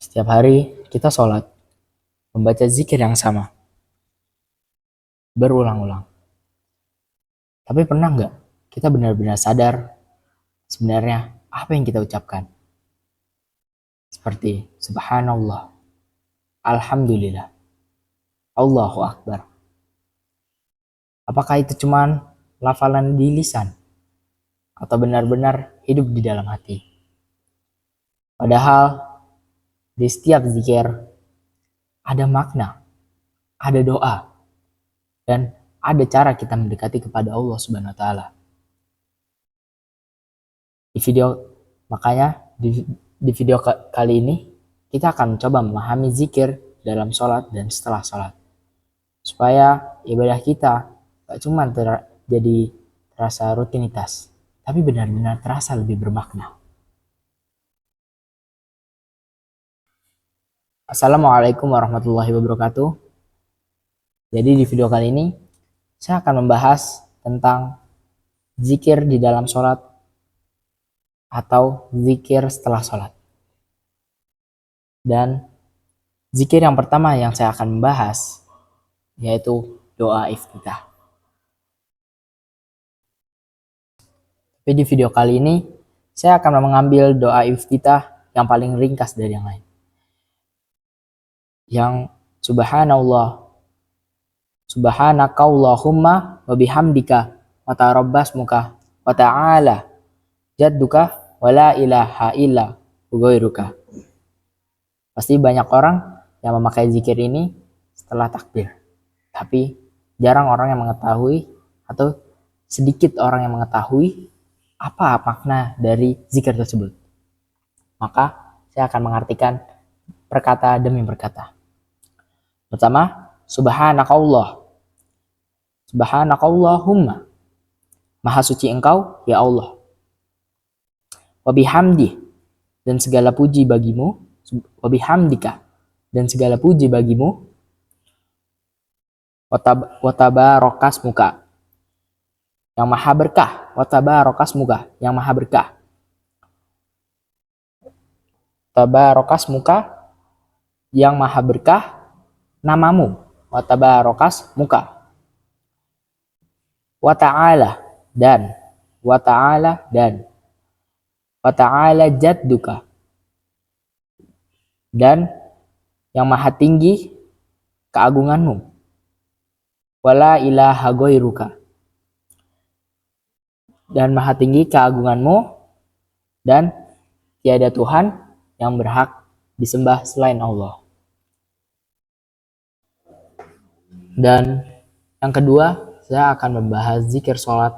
Setiap hari kita sholat, membaca zikir yang sama, berulang-ulang. Tapi pernah nggak kita benar-benar sadar sebenarnya apa yang kita ucapkan? Seperti Subhanallah, Alhamdulillah, Allahu Akbar. Apakah itu cuman lafalan di lisan? Atau benar-benar hidup di dalam hati? Padahal di setiap zikir ada makna, ada doa, dan ada cara kita mendekati kepada Allah Subhanahu wa taala. Makanya di video kali ini kita akan mencoba memahami zikir dalam sholat dan setelah sholat, supaya ibadah kita gak cuma jadi terasa rutinitas, tapi benar-benar terasa lebih bermakna. Assalamualaikum warahmatullahi wabarakatuh. Jadi di video kali ini saya akan membahas tentang zikir di dalam sholat atau zikir setelah sholat. Dan zikir yang pertama yang saya akan membahas yaitu doa iftitah. Tapi di video kali ini saya akan mengambil doa iftitah yang paling ringkas dari yang lain. Yang subhanallah, subhanakallahumma wa bihamdika wa tarabbasmuka wa ta'ala jadduka wa la ilaha illa ghairuka. Pasti banyak orang yang memakai zikir ini setelah takbir, tapi jarang orang yang mengetahui atau sedikit orang yang mengetahui apa makna dari zikir tersebut. Maka saya akan mengartikan perkata demi perkata. Pertama, subhanakallah, subhanakallahumma, maha suci engkau ya Allah. Wabihamdi, dan segala puji bagimu. Wabihamdika, dan segala puji bagimu. Watabarokasmuka, yang maha berkah. Watabarokasmuka, yang maha berkah. Tabarokasmuka, yang maha berkah namamu. Watabarokasmuka. Wa ta'ala, dan wa ta'ala, dan wa ta'ala jadduka, dan yang maha tinggi keagunganmu. Wala ilaha ghairuka, dan maha tinggi keagunganmu dan tiada Tuhan yang berhak disembah selain Allah. Dan yang kedua, saya akan membahas zikir sholat.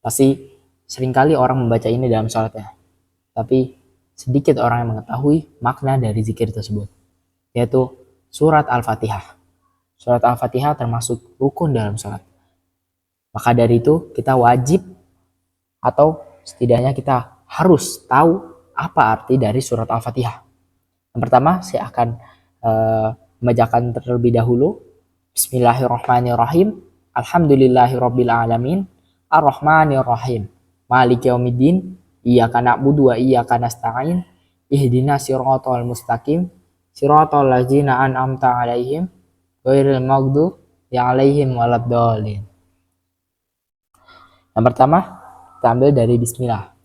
Pasti seringkali orang membaca ini dalam sholatnya, tapi sedikit orang yang mengetahui makna dari zikir tersebut, yaitu surat Al-Fatihah. Surat Al-Fatihah termasuk rukun dalam sholat. Maka dari itu kita wajib atau setidaknya kita harus tahu apa arti dari surat Al-Fatihah. Yang pertama saya akan membacakan terlebih dahulu. Bismillahirrahmanirrahim. Alhamdulillahirabbil alamin. Arrahmanirrahim. Maliki yaumiddin. Iyyaka na'budu wa iyyaka nasta'in. Ihdinas siratal mustaqim. Siratal ladzina an'amta 'alaihim ghairil maghdubi 'alaihim waladdallin. Yang pertama, kita ambil dari bismillah.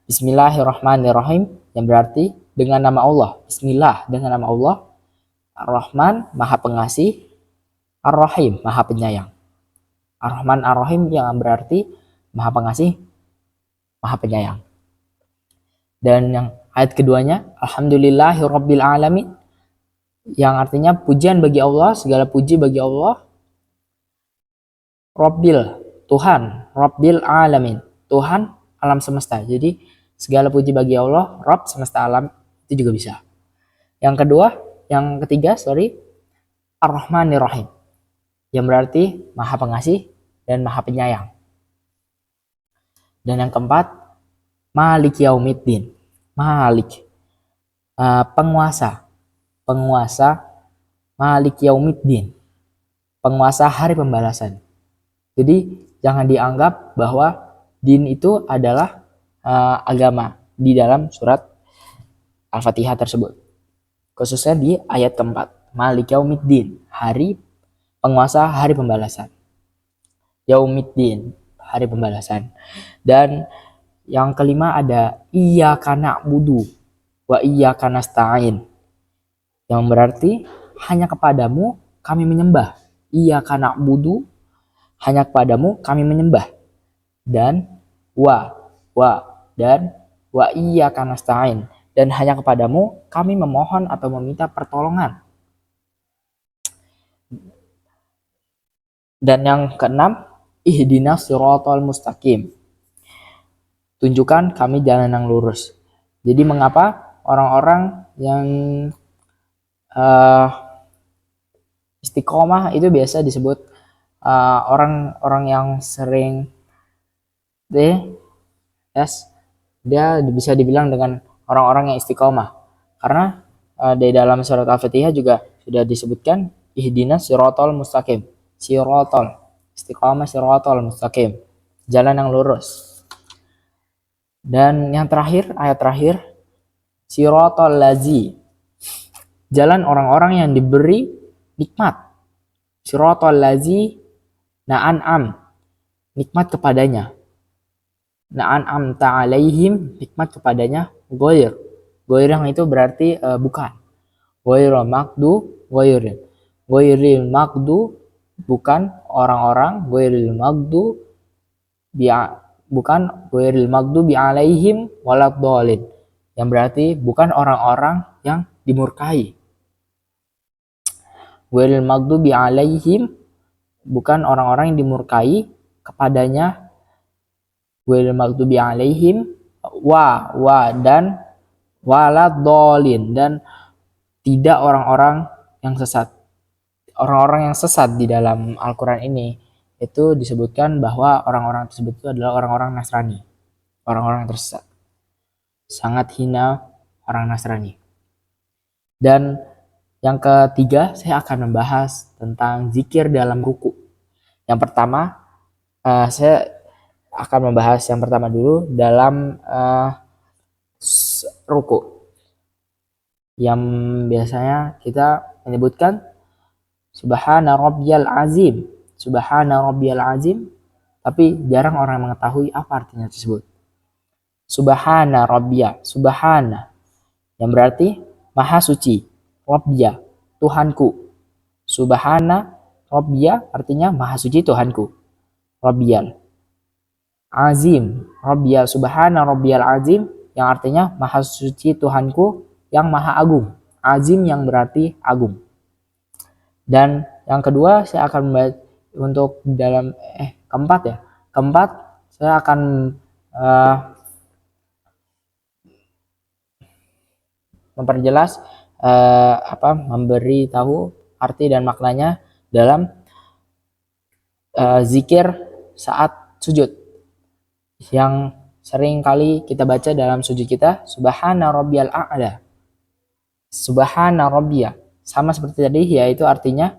Bismillahirrahmanirrahim, yang berarti dengan nama Allah. Bismillah, dengan nama Allah. Ar-Rahman, maha pengasih. Ar-Rahim, maha penyayang. Ar-Rahman Ar-Rahim yang berarti maha pengasih, maha penyayang. Dan yang ayat keduanya, Alhamdulillahirabbil alamin, yang artinya pujian bagi Allah, segala puji bagi Allah. Rabbil, Tuhan. Rabbil alamin, Tuhan alam semesta. Jadi segala puji bagi Allah, Rabb semesta alam, itu juga bisa. Yang ketiga, Ar-Rahmanir-Rahim, yang berarti maha pengasih dan maha penyayang. Dan yang keempat, Malik Yaumiddin, Malik, penguasa, Malik Yaumiddin, penguasa hari pembalasan. Jadi jangan dianggap bahwa din itu adalah agama di dalam surat Al-Fatihah tersebut. khususnya di ayat keempat, Malik Yaumiddin, hari penguasa, hari pembalasan. Yaumiddin, hari pembalasan. Dan yang kelima ada iyyaka na'budu wa iyyaka nasta'in, yang berarti hanya kepadamu kami menyembah. Iyyaka na'budu, hanya kepadamu kami menyembah. Dan wa dan wa iyyaka nasta'in, dan hanya kepadamu kami memohon atau meminta pertolongan. Dan yang keenam, ihdinas siratal mustaqim, tunjukkan kami jalan yang lurus. Jadi mengapa orang-orang yang istiqomah itu biasa disebut orang-orang yang sering dia bisa dibilang dengan orang-orang yang istiqomah, karena di dalam surat Al-Fatihah juga sudah disebutkan ihdinas siratal mustaqim, siratal, istiqomah, siratal mustaqim, jalan yang lurus. Dan yang terakhir, ayat terakhir, siratal lazi, jalan orang-orang yang diberi nikmat. Siratal lazi na'an'am, nikmat kepadanya. Na'an'am ta'alaihim, nikmat kepadanya. Ghair yang itu berarti bukan. Ghairil magdu, bukan orang-orang. Ghairil magdu bi'alaihim waladhdallin, yang berarti bukan orang-orang yang dimurkai. Ghairil maghdubi alaihim, bukan orang-orang yang dimurkai kepadanya. Ghairil maghdubi alaihim dan waladhdallin, dan tidak orang-orang yang sesat. Orang-orang yang sesat di dalam Al-Quran ini itu disebutkan bahwa orang-orang tersebut itu adalah orang-orang Nasrani, orang-orang tersesat. Sangat hina orang Nasrani. Dan yang ketiga, saya akan membahas tentang zikir dalam ruku. Yang pertama, saya akan membahas yang pertama dulu dalam ruku, yang biasanya kita menyebutkan subhana rabbiyal azim, subhana rabbiyal azim, tapi jarang orang mengetahui apa artinya tersebut. Subhana rabbiya, subhana, yang berarti maha suci. Rabbiya, Tuhanku. Subhana Rabbiya artinya maha suci Tuhanku. Rabbiyal azim, Rabbiyal, subhana Rabbiyal azim, yang artinya maha suci Tuhanku yang maha agung. Azim yang berarti agung. Dan yang kedua, saya akan membahas untuk dalam keempat saya akan memperjelas memberi tahu arti dan maknanya dalam zikir saat sujud, yang sering kali kita baca dalam sujud kita, subhana rabbiyal a'la. Subhana rabbiya, sama seperti tadi, yaitu artinya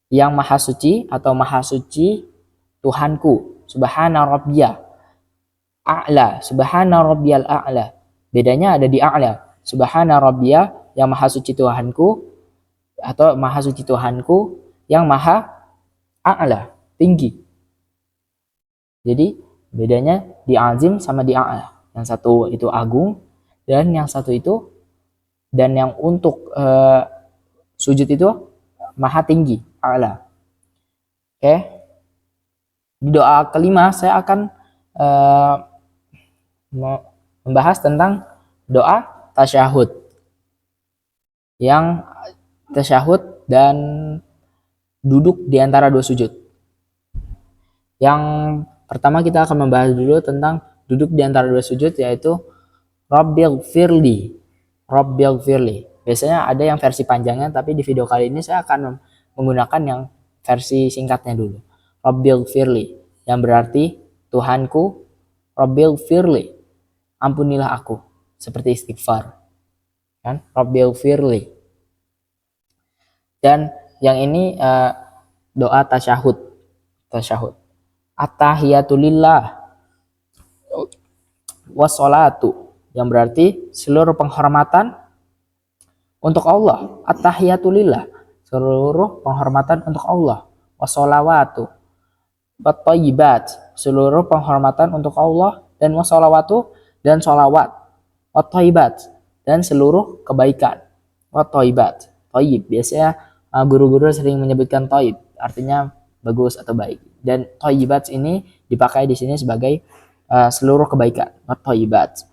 yang maha suci atau maha suci Tuhanku. Subhana rabbiya a'la, subhana rabbiyal a'la, bedanya ada di a'la. Subhana rabbiya, yang maha suci Tuhanku, atau maha suci Tuhanku yang maha a'la, tinggi. Jadi bedanya di azim sama di a'la. Yang satu itu agung, dan yang satu itu, dan yang untuk sujud itu maha tinggi, a'la. Oke. Di doa kelima saya akan membahas tentang doa tasyahud, yang tasyahud dan duduk di antara dua sujud. Yang pertama kita akan membahas dulu tentang duduk di antara dua sujud, yaitu Rabbighfirli. Biasanya ada yang versi panjangnya, tapi di video kali ini saya akan menggunakan yang versi singkatnya dulu. Rabbighfirli, yang berarti Tuhanku, Rabbighfirli, ampunilah aku, seperti istighfar. Kan? Rabbighfirli. Dan yang ini doa tasyahud. At-tahiyatulillah wassalatu, yang berarti seluruh penghormatan untuk Allah, at-tahiyatulillah, seluruh penghormatan untuk Allah, washolawatu, wat-thayyibat, seluruh penghormatan untuk Allah, dan washolawatu, dan sholawat, wat-thayyibat, dan seluruh kebaikan, wat-thayyibat, thayyib, biasanya guru-guru sering menyebutkan thayyib, artinya bagus atau baik, dan thayyibat ini dipakai di sini sebagai seluruh kebaikan, wat-thayyibat,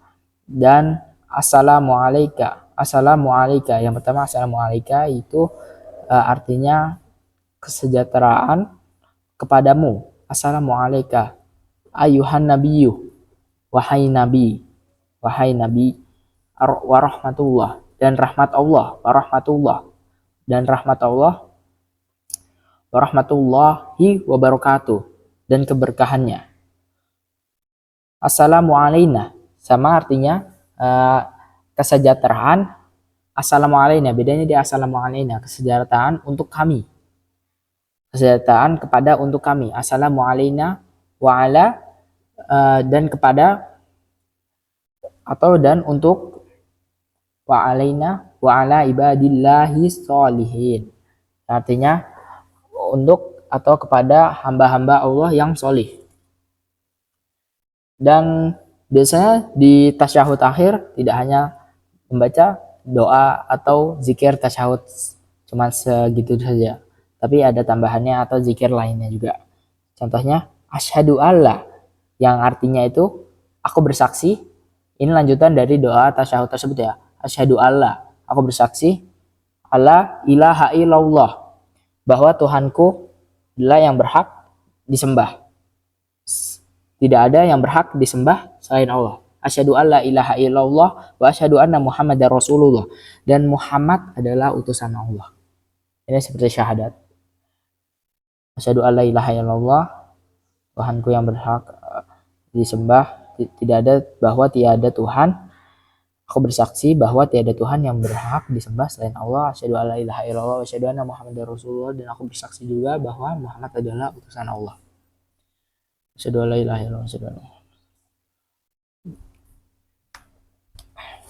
dan assalamualaikum. Yang pertama assalamualaikum itu artinya kesejahteraan kepadamu. Assalamualaikum ayuhan nabiyyu, wahai nabi warahmatullah, dan rahmat Allah, warahmatullahi wabarakatuh, dan keberkahannya. Assalamu alaina sama artinya kesejahteraan. Assalamu alaina, bedanya di assalamu alaina, kesejahteraan untuk kami, kesejahteraan kepada untuk kami. Assalamu alaina wa ala, dan kepada atau dan untuk, wa alaina wa ala ibadillahi sholihin, artinya untuk atau kepada hamba-hamba Allah yang solih. Dan biasanya di tasyahud akhir tidak hanya membaca doa atau zikir tasyahud cuma segitu saja, tapi ada tambahannya atau zikir lainnya juga. Contohnya asyhadu alla, yang artinya itu aku bersaksi. Ini lanjutan dari doa tasyahud tersebut ya. Asyhadu alla, aku bersaksi, alla ilaha illallah, bahwa Tuhanku adalah yang berhak disembah. Tidak ada yang berhak disembah selain Allah. Asyhadu alla ilaha illallah wa asyhadu anna Muhammadar Rasulullah, dan Muhammad adalah utusan Allah. Ini seperti syahadat. Asyhadu alla ilaha illallah, Tuhanku yang berhak disembah, tidak ada, bahwa tiada Tuhan. Aku bersaksi bahwa tiada Tuhan yang berhak disembah selain Allah. Asyhadu alla ilaha illallah wa asyhadu anna Muhammadar Rasulullah, dan aku bersaksi juga bahwa Muhammad adalah utusan Allah. Asyhadu alla ilaha illallah wa asyhadu anna.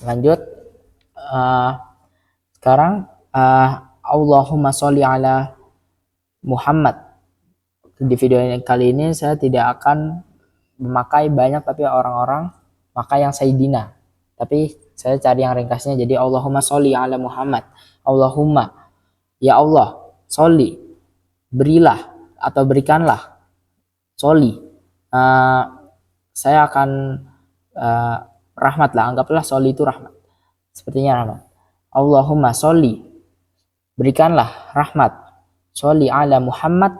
Lanjut, sekarang Allahumma sholli ala Muhammad. Di video kali ini saya tidak akan memakai banyak, tapi orang-orang maka yang Sayyidina, tapi saya cari yang ringkasnya. Jadi Allahumma sholli ala Muhammad. Allahumma, ya Allah, sholli, berilah atau berikanlah, sholli, saya akan rahmat lah, anggaplah sholli itu rahmat, sepertinya rahmat. Allahumma sholli, berikanlah rahmat, sholli ala Muhammad,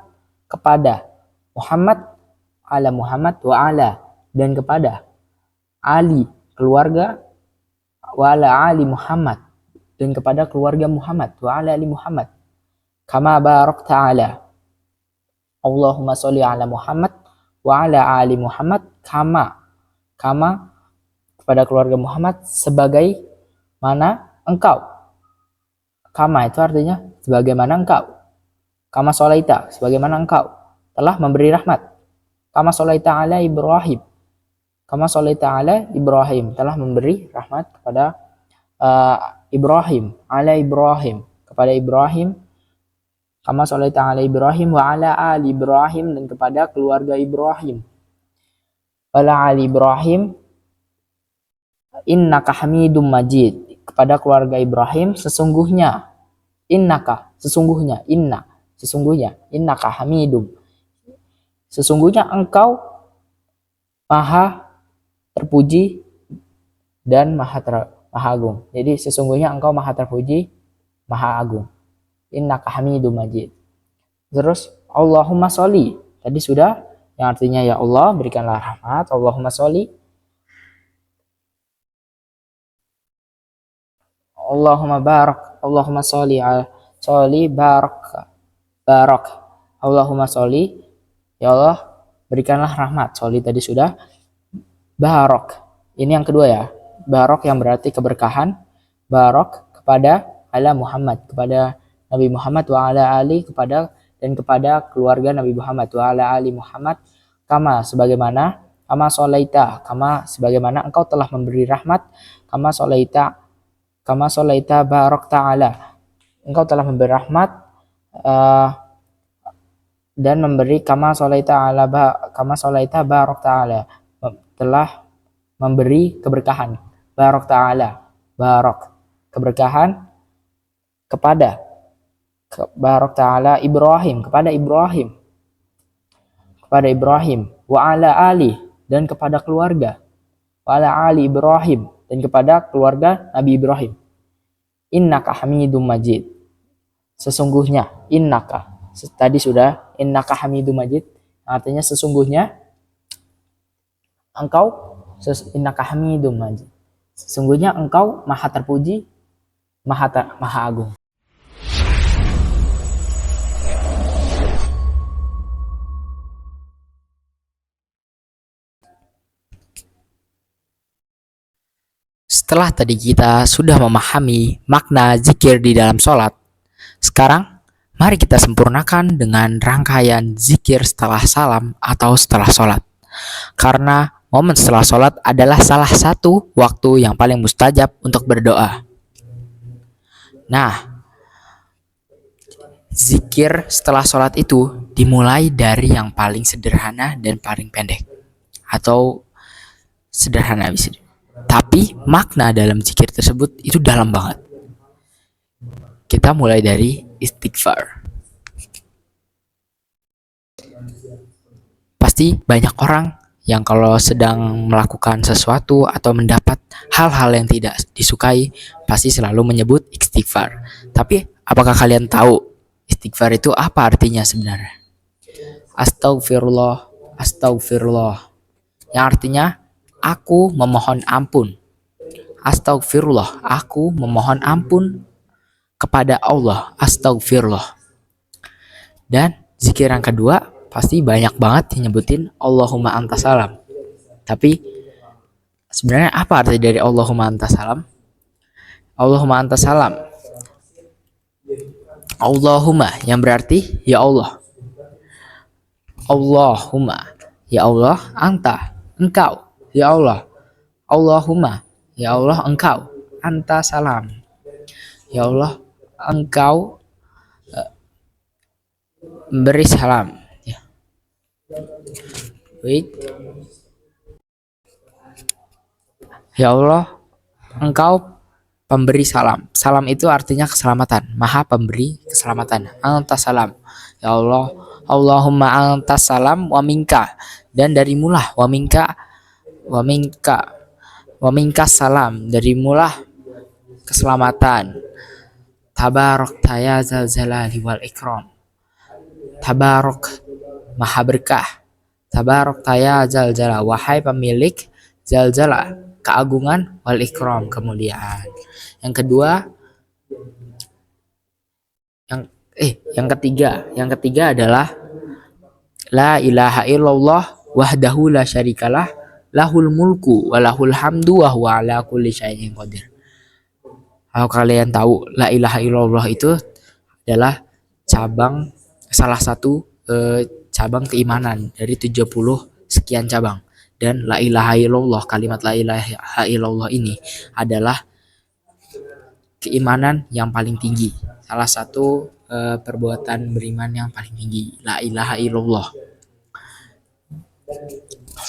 kepada Muhammad, ala Muhammad wa ala, dan kepada Ali, keluarga, wa ala ali Muhammad, dan kepada keluarga Muhammad, wa ala ali Muhammad, kama barakta ala, Allahumma sholli ala Muhammad wa ala ali Muhammad, kama kepada keluarga Muhammad sebagai mana engkau. Kama itu artinya sebagaimana engkau. Kama sholaita, sebagaimana engkau telah memberi rahmat. Kama sholaita ala Ibrahim, kama sholaita ala Ibrahim, telah memberi rahmat kepada Ibrahim, ala Ibrahim, kepada Ibrahim. Kama sholaita ala Ibrahim wa ala ali Ibrahim, dan kepada keluarga Ibrahim. Ala ali Ibrahim innaka hamidum majid, kepada keluarga Ibrahim sesungguhnya, innaka, sesungguhnya, innaka hamidum, sesungguhnya engkau maha terpuji dan maha agung. Jadi sesungguhnya engkau maha terpuji, maha agung. Innaka hamidum majid. Terus Allahumma sholli, tadi sudah, yang artinya ya Allah berikanlah rahmat. Allahumma sholli, Allahumma barak, Allahumma sholli ala sholli barak, Allahumma sholli, ya Allah berikanlah rahmat. Sholli tadi sudah. Barak, ini yang kedua ya. Barak yang berarti keberkahan. Barak kepada ala Muhammad, kepada Nabi Muhammad, wa ala ali, kepada dan kepada keluarga Nabi Muhammad, wa ala ali Muhammad, kama sebagaimana, kama sholaita, kama sebagaimana engkau telah memberi rahmat, kama sholaita, kama sholaita barakta ala. Engkau telah memberi rahmat dan memberi kama sholaita barakta ala, telah memberi keberkahan. Barakta ala, barak, keberkahan kepada barakta ala Ibrahim, kepada Ibrahim, wa ala ali, dan kepada keluarga, wa ala ali Ibrahim, dan kepada keluarga Nabi Ibrahim. Innaka hamidum majid, sesungguhnya, innaka, tadi sudah, innaka hamidum majid, artinya sesungguhnya engkau, innaka hamidum majid, sesungguhnya engkau maha terpuji, maha agung. Setelah tadi kita sudah memahami makna zikir di dalam sholat, sekarang mari kita sempurnakan dengan rangkaian zikir setelah salam atau setelah sholat. Karena momen setelah sholat adalah salah satu waktu yang paling mustajab untuk berdoa. Nah, zikir setelah sholat itu dimulai dari yang paling sederhana dan paling pendek. Atau sederhana bisa. Tapi makna dalam zikir tersebut itu dalam banget. Kita mulai dari istighfar. Pasti banyak orang yang kalau sedang melakukan sesuatu atau mendapat hal-hal yang tidak disukai, pasti selalu menyebut istighfar. Tapi apakah kalian tahu istighfar itu apa artinya sebenarnya? Astagfirullah, astagfirullah, yang artinya aku memohon ampun. Astagfirullah, aku memohon ampun kepada Allah. Astagfirullah. Dan zikir yang kedua pasti banyak banget yang nyebutin Allahumma anta salam. Tapi sebenarnya apa arti dari Allahumma anta salam? Allahumma anta salam, Allahumma yang berarti ya Allah. Allahumma, ya Allah, anta, engkau, ya Allah. Allahumma, ya Allah, engkau, anta salam, ya Allah, engkau beri salam. Ya Allah, engkau pemberi salam. Salam itu artinya keselamatan, maha pemberi keselamatan. Anta salam, ya Allah. Allahumma anta salam wa minka, dan darimulah, wa minka salam, darimulah keselamatan. Tabarak ya zal jalali wal ikram. Tabarak, maha berkah. Tabarak ya zal jalal, wahai pemilik zal jalal, keagungan, wal ikram, kemuliaan. Yang kedua, yang ketiga adalah la ilaha illallah wahdahu la syarikalah, lahul mulku wa lahul hamdu wa huwa ala kulli syai'in qadir. Kalau kalian tahu, la ilaha illallah itu adalah salah satu cabang keimanan dari 70 sekian cabang. Dan la ilaha illallah, kalimat la ilaha illallah ini adalah keimanan yang paling tinggi. Salah satu perbuatan beriman yang paling tinggi, la ilaha illallah.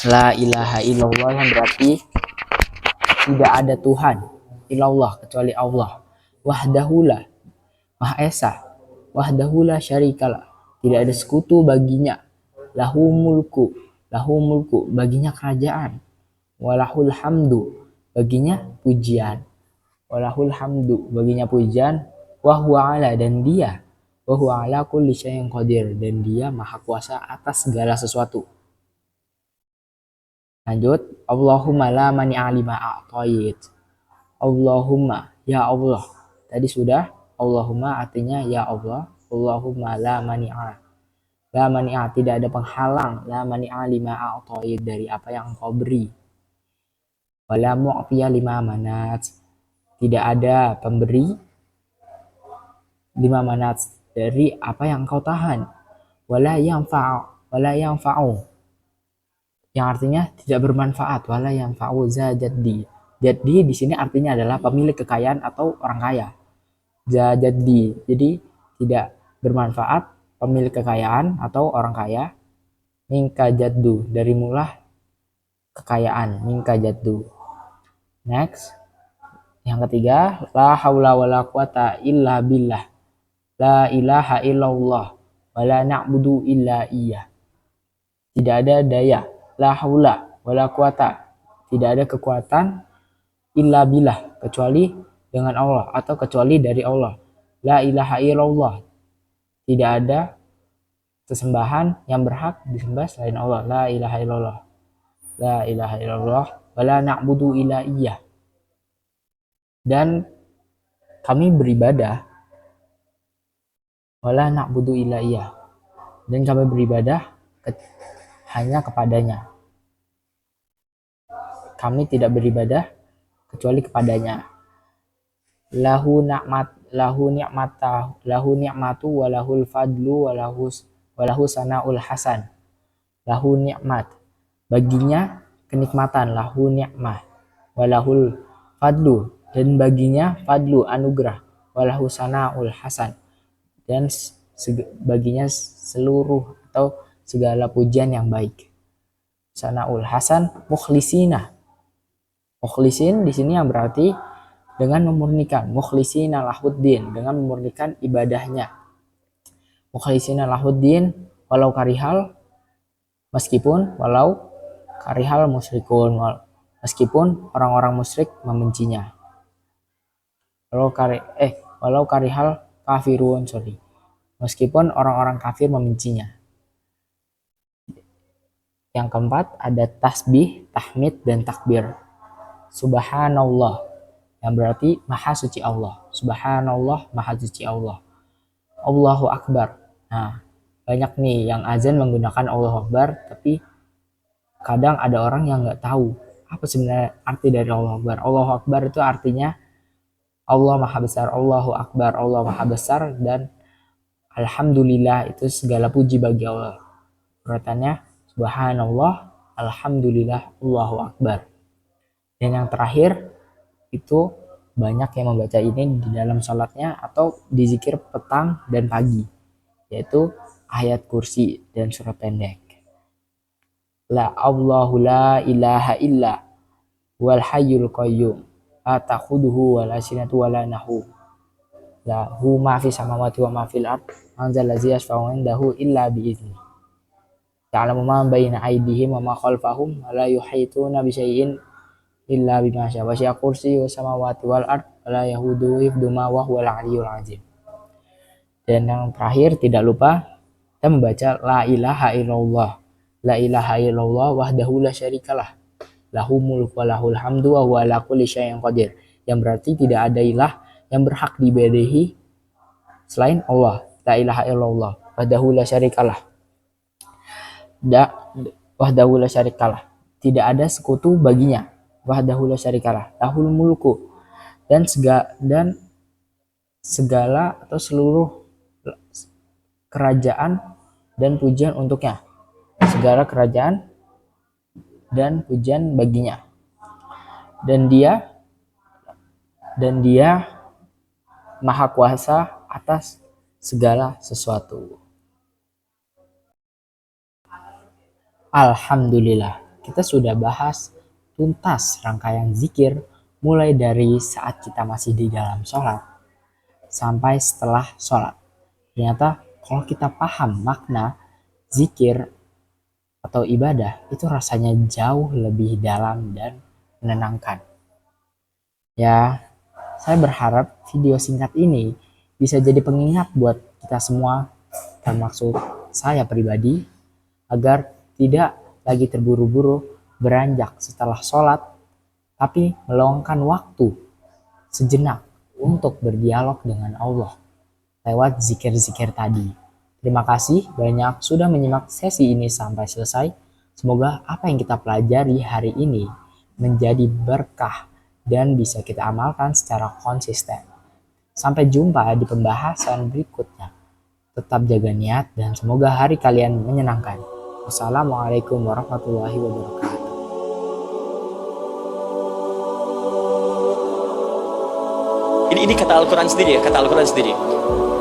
La ilaha illallah yang berarti tidak ada Tuhan illallah kecuali Allah. Wahdahulah, maha esa. Wahdahulah syarikalah, tidak ada sekutu baginya. Lahu mulku, baginya kerajaan. Walahul hamdu, baginya pujian. Walahul hamdu, baginya pujian. Wahuwa ala, dan dia, wahuwa ala kulli syai'in qadir, dan dia maha kuasa atas segala sesuatu. Lanjut, Allahumma la mani'a lima a'tayit. Allahumma, ya Allah. Tadi sudah, Allahumma artinya ya Allah. Allahumma la mani'a, tidak ada penghalang, la mani'a lima a'tayit, dari apa yang engkau beri. Wala mu'tiya lima manat, tidak ada pemberi lima manat, dari apa yang engkau tahan. Wala yanfa'u, yang artinya tidak bermanfaat. Wala yanfa'u za jaddi, Jadi di sini artinya adalah pemilik kekayaan atau orang kaya. Jadi tidak bermanfaat, pemilik kekayaan atau orang kaya. Minka jaddu, dari mula kekayaan, minka jaddu. Next, yang ketiga, la haula wala quwata illa billah, la ilaha illallah, wa la na'budu illa iyyah. Tidak ada daya, la haula wala quwata, tidak ada kekuatan, illa billah, kecuali dengan Allah atau kecuali dari Allah. La ilaha illallah, tidak ada sesembahan yang berhak disembah selain Allah. La ilaha illallah, la ilaha illallah, wa la na'budu illa iyyah. Dan kami beribadah, wala na'budu illa iyyah, dan kami beribadah hanya kepadanya. Kami tidak beribadah kecuali kepadanya. Lahu ni'matu wa lahul fadlu wa lahu sanaul hasan. Lahu ni'mat, baginya kenikmatan, lahu ni'mah, wa lahul fadlu, dan baginya fadlu, anugerah, wa lahu sanaul hasan, dan baginya seluruh atau segala pujian yang baik. Sanaul hasan, mukhlisina. Mukhlisin di sini yang berarti dengan memurnikan, mukhlisina lahuddin, dengan memurnikan ibadahnya. Mukhlisina lahuddin, walau karihal, walau karihal musyrikun, meskipun orang-orang musyrik membencinya. Walau karihal kafirun, meskipun orang-orang kafir membencinya. Yang keempat ada tasbih, tahmid, dan takbir. Subhanallah, yang berarti maha suci Allah. Subhanallah, maha suci Allah. Allahu Akbar. Nah, banyak nih yang azan menggunakan Allahu Akbar, tapi kadang ada orang yang nggak tahu apa sebenarnya arti dari Allahu Akbar. Allahu Akbar itu artinya Allah maha besar, Allahu Akbar, Allah maha besar, dan Alhamdulillah itu segala puji bagi Allah. Urutannya Subhanallah, Alhamdulillah, Allahu Akbar. Dan yang terakhir itu banyak yang membaca ini di dalam sholatnya atau di zikir petang dan pagi, yaitu ayat kursi dan surat pendek. La Allahu la ilaha illa wal hayyul qayyum, la ta'khudhuhu wa la sinatu wa la nahu, lahu ma fis samawati wa ma fil ard, man dzal ladzi yashfa'u 'indahu illa bi idznih, ya'lamu ma baina aydihim wa ma khalfahum wa la yuhituna bi syai'in illa bima syaa, wasi'a kursiyyu samawati wal ard wa la yahuduhu hifdzuhuma wa huwal 'aliyyul 'azim. Dan yang terakhir tidak lupa kita membaca la ilaha illallah. La ilaha illallah wahdahu la syarikalah, lahu mulku wa lahul hamdu wa huwa ala kulli syai'in qadir. Yang berarti tidak ada ilah yang berhak diibadahi selain Allah. La ilaha illallah wahdahu la syarikalah. Wahdahu la syarikalah, tidak ada sekutu baginya. Wahdahu la syarikalah, lahul mulku, dan segala atau seluruh kerajaan dan pujian untuknya. Segala kerajaan dan pujian baginya. Dan dia maha kuasa atas segala sesuatu. Alhamdulillah, kita sudah bahas tuntas rangkaian zikir mulai dari saat kita masih di dalam sholat sampai setelah sholat. Ternyata kalau kita paham makna zikir atau ibadah, itu rasanya jauh lebih dalam dan menenangkan. Ya, saya berharap video singkat ini bisa jadi pengingat buat kita semua, termasuk saya pribadi, agar tidak lagi terburu-buru beranjak setelah sholat, tapi meluangkan waktu sejenak untuk berdialog dengan Allah lewat zikir-zikir tadi. Terima kasih banyak sudah menyimak sesi ini sampai selesai. Semoga apa yang kita pelajari hari ini menjadi berkah dan bisa kita amalkan secara konsisten. Sampai jumpa di pembahasan berikutnya. Tetap jaga niat dan semoga hari kalian menyenangkan. Wassalamualaikum warahmatullahi wabarakatuh. Ini kata Al-Quran sendiri ya, kata Al-Quran sendiri.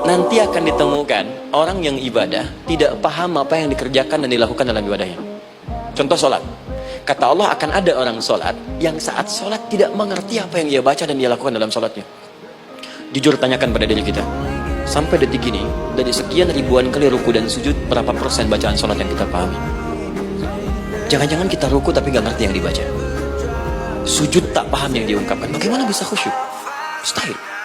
Nanti akan ditemukan orang yang ibadah tidak paham apa yang dikerjakan dan dilakukan dalam ibadahnya. Contoh sholat. Kata Allah akan ada orang sholat yang saat sholat tidak mengerti apa yang ia baca dan ia lakukan dalam sholatnya. Jujur tanyakan pada diri kita, sampai detik ini dari sekian ribuan kali ruku dan sujud, berapa persen bacaan sholat yang kita pahami? Jangan-jangan kita ruku tapi gak ngerti yang dibaca. Sujud tak paham yang diungkapkan. Bagaimana bisa khusyuk? Mustahil.